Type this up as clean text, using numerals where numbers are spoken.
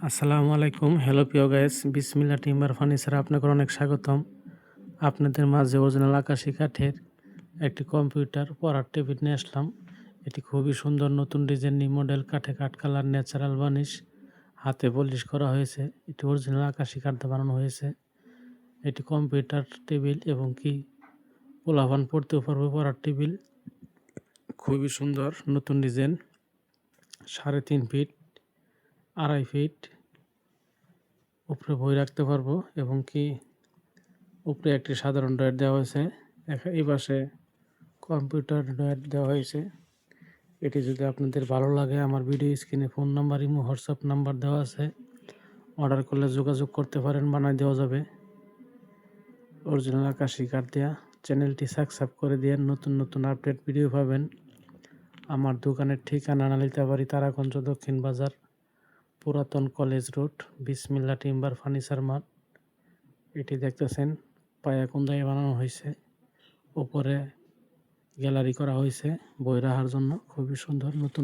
আসসালামু আলাইকুম। হ্যালো প্রিয় গাইস, বিসমিল্লাহ টিম্বার ফার্নিচারে আপনাকে অনেক স্বাগতম। আপনাদের মাঝে অরিজিনাল আকাশি কাঠের একটি কম্পিউটার পড়ার টেবিল নিয়ে আসলাম। এটি খুবই সুন্দর, নতুন ডিজাইন, নিউ মডেল, কাঠে কাঠ কালার, ন্যাচারাল বার্নিশ, হাতে পলিশ করা হয়েছে। এটি অরিজিনাল আকাশি কাঠ দিয়ে বানানো হয়েছে। এটি কম্পিউটার টেবিল এবং কি পোলাপান পড়তেও পারবে। পড়ার টেবিল খুবই সুন্দর, নতুন ডিজাইন, 3.5 ফিট, 2.5 ফিট উপরে বই রাখতে পারবো এবং কি উপরে একটি সাধারণ ড্রয়ার দেওয়া হয়েছে। এই পাশে কম্পিউটার ড্রয়ার দেওয়া হয়েছে। এটি যদি আপনাদের ভালো লাগে, আমার ভিডিও স্ক্রিনে phone number, imo, WhatsApp number দেওয়া আছে। অর্ডার করলে যোগাযোগ করতে পারেন, বানাই দেওয়া যাবে। অরিজিনাল আকাশি কাঠ দেওয়া। চ্যানেলটি সাবস্ক্রাইব করে দিয়ে নতুন নতুন আপডেট ভিডিও পাবেন। আমার দোকানের ঠিকানা নালিতাবাড়ি, তারাগঞ্জ, দক্ষিণ বাজার, পুরাতন কলেজ রোড, বিসমিল্লাহ টিম্বার ফার্নিচার মার্ট। এটি দেখতেছেন পায়াকুন্দায় বানানো হয়েছে। উপরে গ্যালারি করা হয়েছে বই রাখার জন্য, খুবই সুন্দর, নতুন।